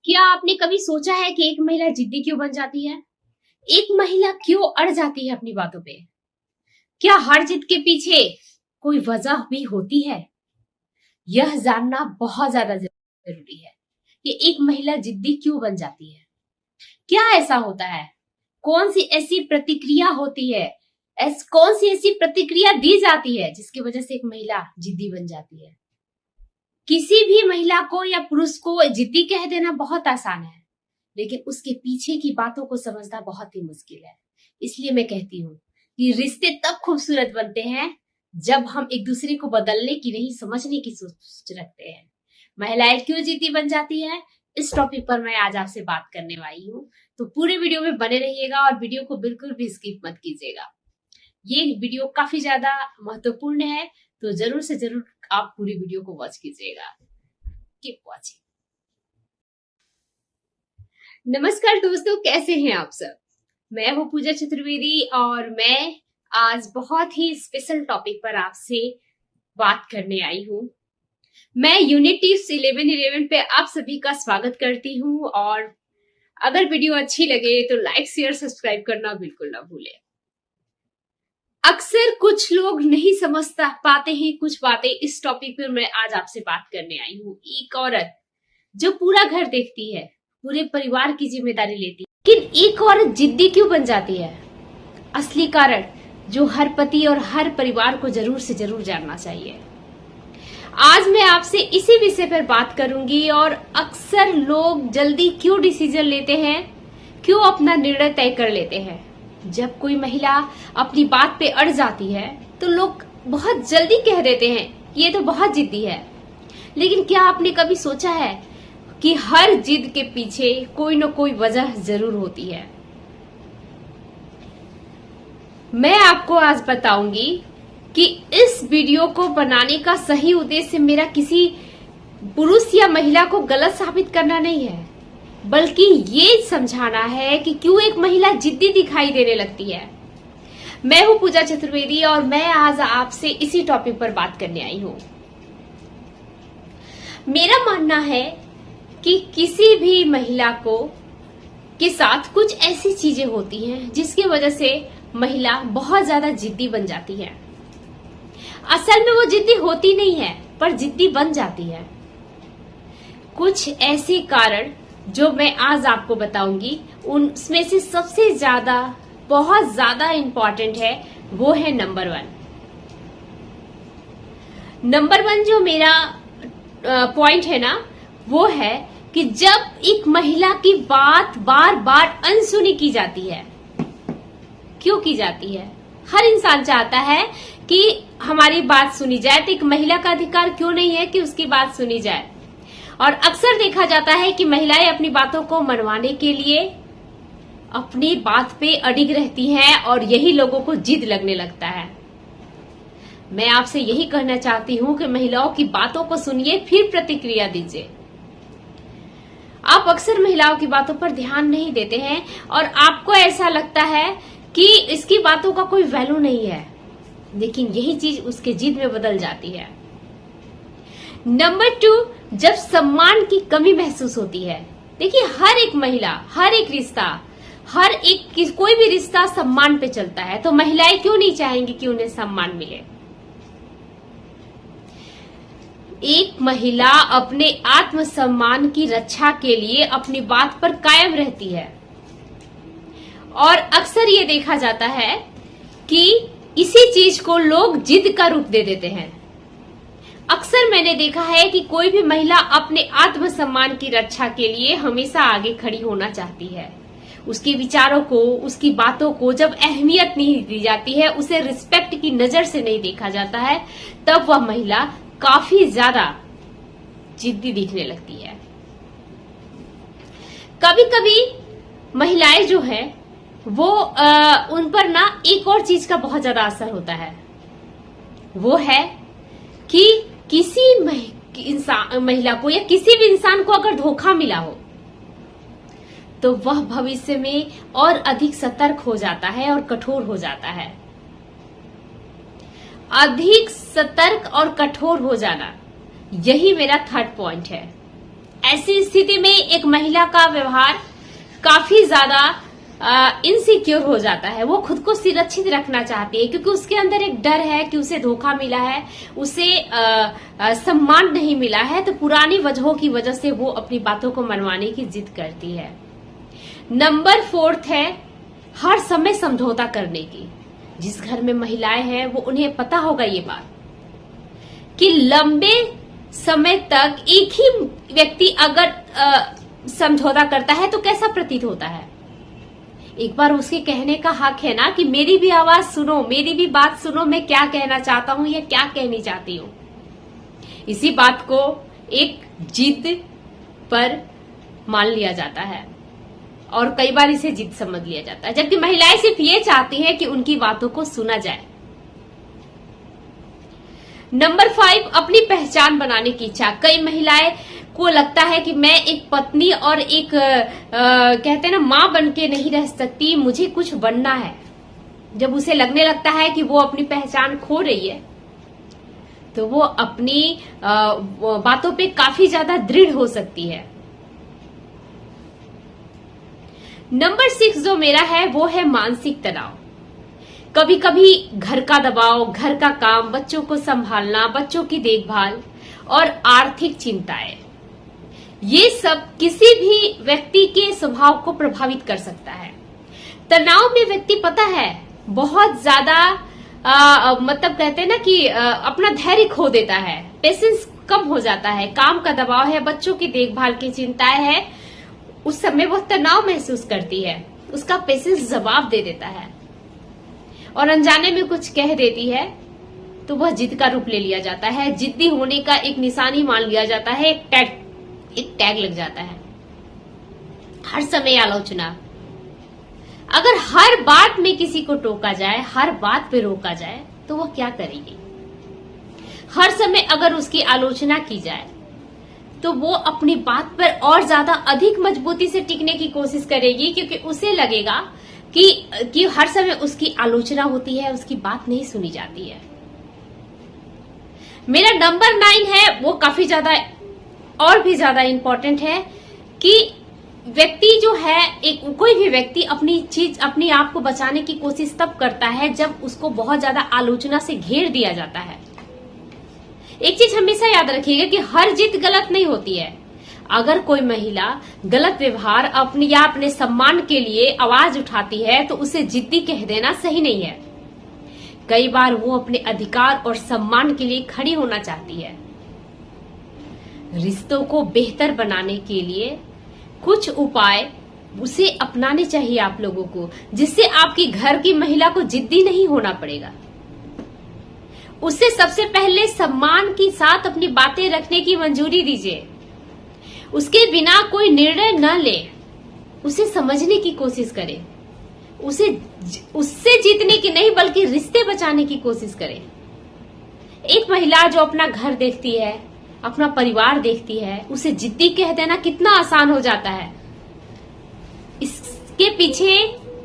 क्या आपने कभी सोचा है कि एक महिला जिद्दी क्यों बन जाती है? एक महिला क्यों अड़ जाती है अपनी बातों पे? क्या हर जिद के पीछे कोई वजह भी होती है? यह जानना बहुत ज्यादा जरूरी है कि एक महिला जिद्दी क्यों बन जाती है। क्या ऐसा होता है? कौन सी ऐसी प्रतिक्रिया होती है, कौन सी ऐसी प्रतिक्रिया दी जाती है जिसकी वजह से एक महिला जिद्दी बन जाती है? किसी भी महिला को या पुरुष को जिद्दी कह देना बहुत आसान है, लेकिन उसके पीछे की बातों को समझना बहुत ही मुश्किल है। इसलिए मैं कहती हूँ कि रिश्ते तब खूबसूरत बनते हैं जब हम एक दूसरे को बदलने की नहीं, समझने की सोच रखते हैं। महिलाएं क्यों जिद्दी बन जाती है, इस टॉपिक पर मैं आज आपसे बात करने वाली हूँ। तो पूरे वीडियो में बने रहिएगा और वीडियो को बिल्कुल भी स्किप मत कीजिएगा। ये वीडियो काफी ज्यादा महत्वपूर्ण है, तो जरूर से जरूर आप पूरी वीडियो को वॉच कीजिएगा। Keep watching. नमस्कार दोस्तों, कैसे हैं आप सब? मैं हूँ पूजा चतुर्वेदी और मैं आज बहुत ही स्पेशल टॉपिक पर आपसे बात करने आई हूँ। मैं यूनिट टिप्स 1111 पे आप सभी का स्वागत करती हूँ और अगर वीडियो अच्छी लगे तो लाइक शेयर सब्सक्राइब करना बिल्कुल ना भूलें। अक्सर कुछ लोग नहीं पाते हैं कुछ बातें। इस टॉपिक पर मैं आज आपसे बात करने आई हूँ। एक औरत जो पूरा घर देखती है, पूरे परिवार की जिम्मेदारी लेती है, लेकिन एक औरत जिद्दी क्यों बन जाती है? असली कारण जो हर पति और हर परिवार को जरूर से जरूर जानना चाहिए। आज मैं आपसे इसी विषय पर बात करूंगी। और अक्सर लोग जल्दी क्यों डिसीजन लेते हैं, क्यों अपना निर्णय तय कर लेते हैं। जब कोई महिला अपनी बात पे अड़ जाती है तो लोग बहुत जल्दी कह देते हैं ये तो बहुत जिद्दी है। लेकिन क्या आपने कभी सोचा है कि हर जिद के पीछे कोई न कोई वजह जरूर होती है? मैं आपको आज बताऊंगी कि इस वीडियो को बनाने का सही उद्देश्य मेरा किसी पुरुष या महिला को गलत साबित करना नहीं है, बल्कि ये समझाना है कि क्यों एक महिला जिद्दी दिखाई देने लगती है। मैं हूं पूजा चतुर्वेदी और मैं आज आपसे इसी टॉपिक पर बात करने आई हूं। मेरा मानना है कि किसी भी महिला के साथ कुछ ऐसी चीजें होती हैं जिसकी वजह से महिला बहुत ज्यादा जिद्दी बन जाती है। असल में वो जिद्दी होती नहीं है, पर जिद्दी बन जाती है। कुछ ऐसे कारण जो मैं आज आपको बताऊंगी, उनमें से सबसे ज्यादा बहुत ज्यादा इंपॉर्टेंट है वो है नंबर 1। नंबर 1 जो मेरा पॉइंट है ना, वो है कि जब एक महिला की बात बार बार अनसुनी की जाती है। क्यों की जाती है? हर इंसान चाहता है कि हमारी बात सुनी जाए, तो एक महिला का अधिकार क्यों नहीं है कि उसकी बात सुनी जाए। और अक्सर देखा जाता है कि महिलाएं अपनी बातों को मनवाने के लिए अपनी बात पे अडिग रहती हैं और यही लोगों को जिद लगने लगता है। मैं आपसे यही कहना चाहती हूं कि महिलाओं की बातों को सुनिए, फिर प्रतिक्रिया दीजिए। आप अक्सर महिलाओं की बातों पर ध्यान नहीं देते हैं और आपको ऐसा लगता है कि इसकी बातों का कोई वैल्यू नहीं है, लेकिन यही चीज उसके जिद में बदल जाती है। नंबर 2, जब सम्मान की कमी महसूस होती है। देखिए, हर एक महिला, हर एक रिश्ता, कोई भी रिश्ता सम्मान पे चलता है, तो महिलाएं क्यों नहीं चाहेंगी कि उन्हें सम्मान मिले। एक महिला अपने आत्मसम्मान की रक्षा के लिए अपनी बात पर कायम रहती है और अक्सर ये देखा जाता है कि इसी चीज को लोग जिद का रूप दे देते हैं। अक्सर मैंने देखा है कि कोई भी महिला अपने आत्मसम्मान की रक्षा के लिए हमेशा आगे खड़ी होना चाहती है। उसके विचारों को, उसकी बातों को जब अहमियत नहीं दी जाती है, उसे रिस्पेक्ट की नजर से नहीं देखा जाता है, तब वह महिला काफी ज्यादा जिद्दी दिखने लगती है। कभी कभी महिलाएं जो है वो उन पर ना एक और चीज का बहुत ज्यादा असर होता है। वो है कि किसी महिला को या किसी भी इंसान को अगर धोखा मिला हो तो वह भविष्य में और अधिक सतर्क हो जाता है और कठोर हो जाता है। अधिक सतर्क और कठोर हो जाना, यही मेरा 3rd पॉइंट है। ऐसी स्थिति में एक महिला का व्यवहार काफी ज्यादा इनसिक्योर हो जाता है। वो खुद को सुरक्षित रखना चाहती है क्योंकि उसके अंदर एक डर है कि उसे धोखा मिला है, उसे सम्मान नहीं मिला है। तो पुरानी वजहों की वजह से वो अपनी बातों को मनवाने की जिद करती है। नंबर 4 है हर समय समझौता करने की। जिस घर में महिलाएं हैं वो उन्हें पता होगा ये बात कि लंबे समय तक एक ही व्यक्ति अगर समझौता करता है तो कैसा प्रतीत होता है। एक बार उसके कहने का हक है ना कि मेरी भी आवाज सुनो, मेरी भी बात सुनो, मैं क्या कहना चाहता हूं या क्या कहनी चाहती हूं। इसी बात को एक जिद पर मान लिया जाता है और कई बार इसे जिद समझ लिया जाता है, जबकि महिलाएं सिर्फ ये चाहती हैं कि उनकी बातों को सुना जाए। नंबर 5 अपनी पहचान बनाने की इच्छा। कई महिलाएं को लगता है कि मैं एक पत्नी और एक कहते हैं ना मां बन के नहीं रह सकती, मुझे कुछ बनना है। जब उसे लगने लगता है कि वो अपनी पहचान खो रही है तो वो अपनी बातों पे काफी ज्यादा दृढ़ हो सकती है। नंबर 6 जो मेरा है वो है मानसिक तनाव। कभी कभी घर का दबाव, घर का काम, बच्चों को संभालना, बच्चों की देखभाल और आर्थिक चिंताएं, ये सब किसी भी व्यक्ति के स्वभाव को प्रभावित कर सकता है। तनाव में व्यक्ति पता है बहुत ज्यादा मतलब कहते हैं ना कि अपना धैर्य खो देता है, पेशेंस कम हो जाता है, काम का दबाव है, बच्चों की देखभाल की चिंताएं है, उस समय वो तनाव महसूस करती है, उसका पेशेंस जवाब दे देता है और अनजाने में कुछ कह देती है तो वह जिद का रूप ले लिया जाता है। जिद्दी होने का एक निशानी मान लिया जाता है, एक टैग लग जाता है। हर समय आलोचना। अगर हर बात में किसी को टोका जाए, हर बात पे रोका जाए तो वह क्या करेगी। हर समय अगर उसकी आलोचना की जाए तो वो अपनी बात पर और ज्यादा अधिक मजबूती से टिकने की कोशिश करेगी क्योंकि उसे लगेगा कि हर समय उसकी आलोचना होती है, उसकी बात नहीं सुनी जाती है। मेरा नंबर 9 है वो काफी ज्यादा और भी ज्यादा इंपॉर्टेंट है कि व्यक्ति जो है कोई भी व्यक्ति अपनी आप को बचाने की कोशिश तब करता है जब उसको बहुत ज्यादा आलोचना से घेर दिया जाता है। एक चीज हमेशा याद रखिएगा कि हर जिद गलत नहीं होती है। अगर कोई महिला गलत व्यवहार अपने सम्मान के लिए आवाज उठाती है तो उसे जिद्दी कह देना सही नहीं है। कई बार वो अपने अधिकार और सम्मान के लिए खड़ी होना चाहती है। रिश्तों को बेहतर बनाने के लिए कुछ उपाय उसे अपनाने चाहिए आप लोगों को, जिससे आपकी घर की महिला को जिद्दी नहीं होना पड़ेगा। उसे सबसे पहले सम्मान के साथ अपनी बातें रखने की मंजूरी दीजिए। उसके बिना कोई निर्णय न ले, उसे समझने की कोशिश करें, उससे जीतने की नहीं बल्कि रिश्ते बचाने की कोशिश करें। एक महिला जो अपना घर देखती है, अपना परिवार देखती है, उसे जिद्दी कह देना कितना आसान हो जाता है। इसके पीछे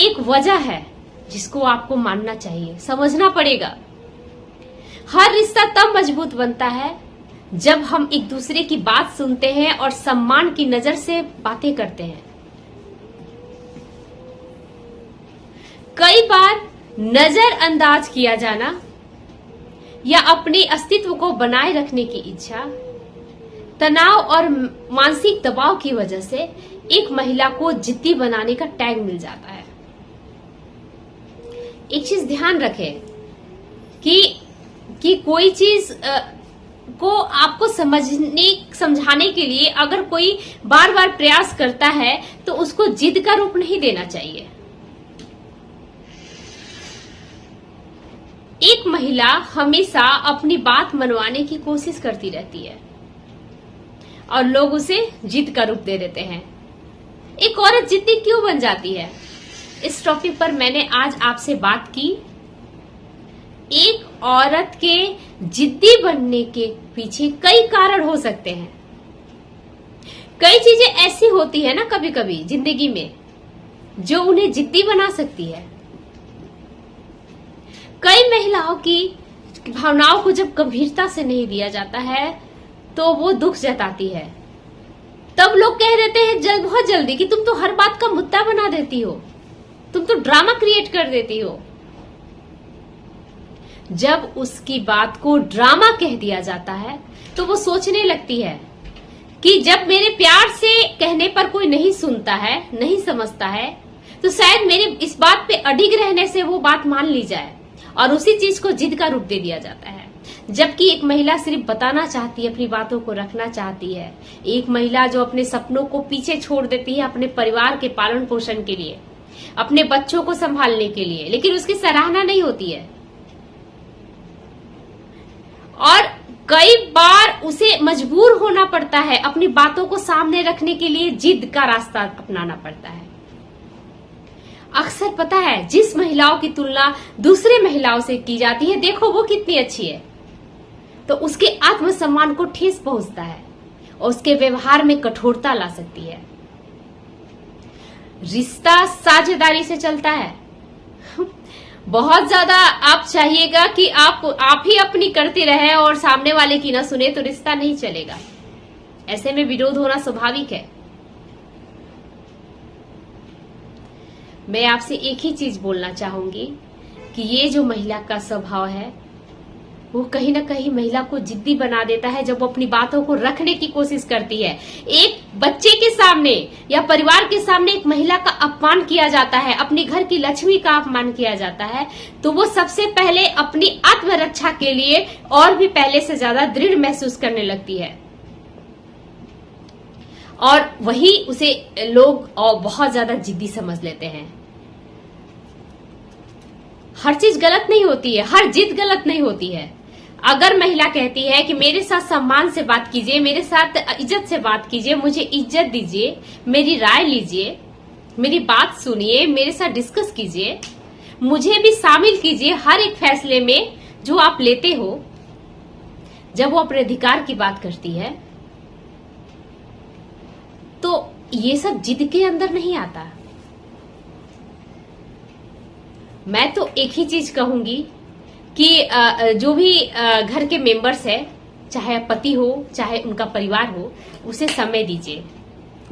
एक वजह है जिसको आपको मानना चाहिए, समझना पड़ेगा। हर रिश्ता तब मजबूत बनता है जब हम एक दूसरे की बात सुनते हैं और सम्मान की नजर से बातें करते हैं। कई बार नजरअंदाज किया जाना या अपने अस्तित्व को बनाए रखने की इच्छा, तनाव और मानसिक दबाव की वजह से एक महिला को जिद्दी बनाने का टैग मिल जाता है। एक चीज ध्यान रखें कि कोई चीज को आपको समझाने के लिए अगर कोई बार बार प्रयास करता है तो उसको जिद का रूप नहीं देना चाहिए। एक महिला हमेशा अपनी बात मनवाने की कोशिश करती रहती है और लोग उसे जिद का रूप दे देते हैं। एक औरत जिद्दी क्यों बन जाती है, इस टॉपिक पर मैंने आज आपसे बात की। एक औरत के जिद्दी बनने के पीछे कई कारण हो सकते हैं। कई चीजें ऐसी होती है ना कभी कभी जिंदगी में जो उन्हें जिद्दी बना सकती है। कई महिलाओं की भावनाओं को जब गंभीरता से नहीं दिया जाता है तो वो दुख जताती है, तब लोग कह देते हैं बहुत जल्दी कि तुम तो हर बात का मुद्दा बना देती हो, तुम तो ड्रामा क्रिएट कर देती हो। जब उसकी बात को ड्रामा कह दिया जाता है तो वो सोचने लगती है कि जब मेरे प्यार से कहने पर कोई नहीं सुनता है, नहीं समझता है, तो शायद मेरे इस बात पे अडिग रहने से वो बात मान ली जाए, और उसी चीज को जिद का रूप दे दिया जाता है। जबकि एक महिला सिर्फ बताना चाहती है, अपनी बातों को रखना चाहती है। एक महिला जो अपने सपनों को पीछे छोड़ देती है अपने परिवार के पालन पोषण के लिए, अपने बच्चों को संभालने के लिए, लेकिन उसकी सराहना नहीं होती है। और कई बार उसे मजबूर होना पड़ता है, अपनी बातों को सामने रखने के लिए जिद का रास्ता अपनाना पड़ता है। अक्सर पता है, जिस महिलाओं की तुलना दूसरे महिलाओं से की जाती है, देखो वो कितनी अच्छी है, तो उसके आत्मसम्मान को ठेस पहुंचता है और उसके व्यवहार में कठोरता ला सकती है। रिश्ता साझेदारी से चलता है। बहुत ज्यादा आप चाहिएगा कि आप ही अपनी करते रहे और सामने वाले की ना सुने, तो रिश्ता नहीं चलेगा। ऐसे में विरोध होना स्वाभाविक है। मैं आपसे एक ही चीज बोलना चाहूंगी कि ये जो महिला का स्वभाव है वो कहीं ना कहीं महिला को जिद्दी बना देता है। जब वो अपनी बातों को रखने की कोशिश करती है, एक बच्चे के सामने या परिवार के सामने एक महिला का अपमान किया जाता है, अपने घर की लक्ष्मी का अपमान किया जाता है, तो वो सबसे पहले अपनी आत्मरक्षा के लिए और भी पहले से ज्यादा दृढ़ महसूस करने लगती है। और वही उसे लोग और बहुत ज्यादा जिद्दी समझ लेते हैं। हर चीज गलत नहीं होती है, हर जिद गलत नहीं होती है। अगर महिला कहती है कि मेरे साथ सम्मान से बात कीजिए, मेरे साथ इज्जत से बात कीजिए, मुझे इज्जत दीजिए, मेरी राय लीजिए, मेरी बात सुनिए, मेरे साथ डिस्कस कीजिए, मुझे भी शामिल कीजिए हर एक फैसले में जो आप लेते हो, जब वो अपने अधिकार की बात करती है, तो ये सब जिद के अंदर नहीं आता। मैं तो एक ही चीज कहूंगी कि जो भी घर के मेंबर्स है, चाहे पति हो चाहे उनका परिवार हो, उसे समय दीजिए,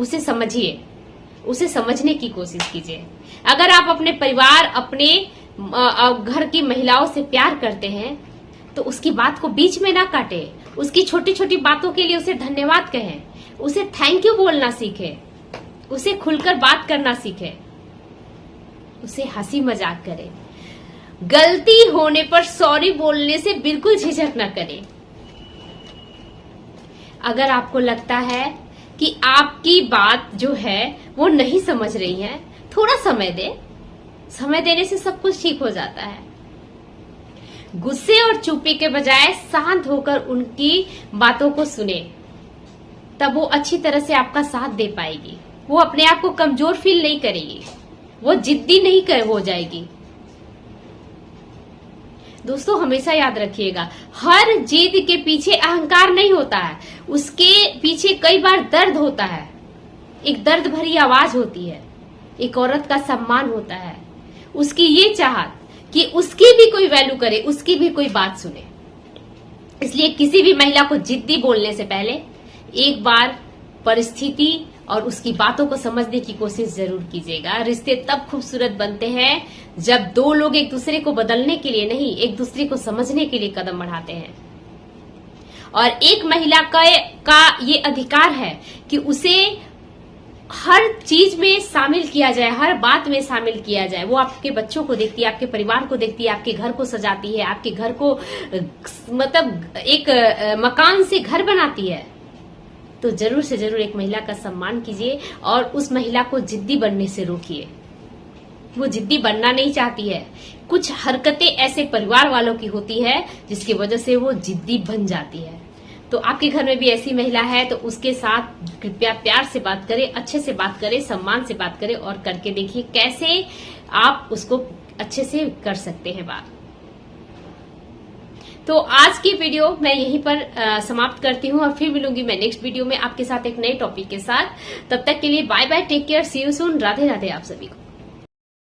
उसे समझिए, उसे समझने की कोशिश कीजिए। अगर आप अपने परिवार, अपने घर की महिलाओं से प्यार करते हैं तो उसकी बात को बीच में ना काटे, उसकी छोटी छोटी बातों के लिए उसे धन्यवाद कहें, उसे थैंक यू बोलना सीखे, उसे खुलकर बात करना सीखे, उसे हंसी मजाक करें। गलती होने पर सॉरी बोलने से बिल्कुल झिझक न करें। अगर आपको लगता है कि आपकी बात जो है वो नहीं समझ रही है, थोड़ा समय दे। समय देने से सब कुछ ठीक हो जाता है। गुस्से और चुप्पी के बजाय शांत होकर उनकी बातों को सुने, तब वो अच्छी तरह से आपका साथ दे पाएगी। वो अपने आप को कमजोर फील नहीं करेगी, वो जिद्दी नहीं हो जाएगी। दोस्तों हमेशा याद रखिएगा, हर जिद के पीछे अहंकार नहीं होता है, उसके पीछे कई बार दर्द होता है। एक दर्द भरी आवाज होती है, एक औरत का सम्मान होता है, उसकी ये चाहत कि उसकी भी कोई वैल्यू करे, उसकी भी कोई बात सुने। इसलिए किसी भी महिला को जिद्दी बोलने से पहले एक बार परिस्थिति और उसकी बातों को समझने की कोशिश जरूर कीजिएगा। रिश्ते तब खूबसूरत बनते हैं जब दो लोग एक दूसरे को बदलने के लिए नहीं, एक दूसरे को समझने के लिए कदम बढ़ाते हैं। और एक महिला का ये अधिकार है कि उसे हर चीज में शामिल किया जाए, हर बात में शामिल किया जाए। वो आपके बच्चों को देखती है, आपके परिवार को देखती है, आपके घर को सजाती है, आपके घर को मतलब एक मकान से घर बनाती है। तो जरूर से जरूर एक महिला का सम्मान कीजिए और उस महिला को जिद्दी बनने से रोकिए। वो जिद्दी बनना नहीं चाहती है। कुछ हरकतें ऐसे परिवार वालों की होती है जिसकी वजह से वो जिद्दी बन जाती है। तो आपके घर में भी ऐसी महिला है तो उसके साथ कृपया प्यार से बात करें, अच्छे से बात करें, सम्मान से बात करें और करके देखिए कैसे आप उसको अच्छे से कर सकते हैं बात। तो आज की वीडियो मैं यहीं पर समाप्त करती हूँ और फिर मिलूंगी मैं नेक्स्ट वीडियो में आपके साथ एक नए टॉपिक के साथ। तब तक के लिए bye bye, take care, see you soon, Radhe Radhe आप सभी को।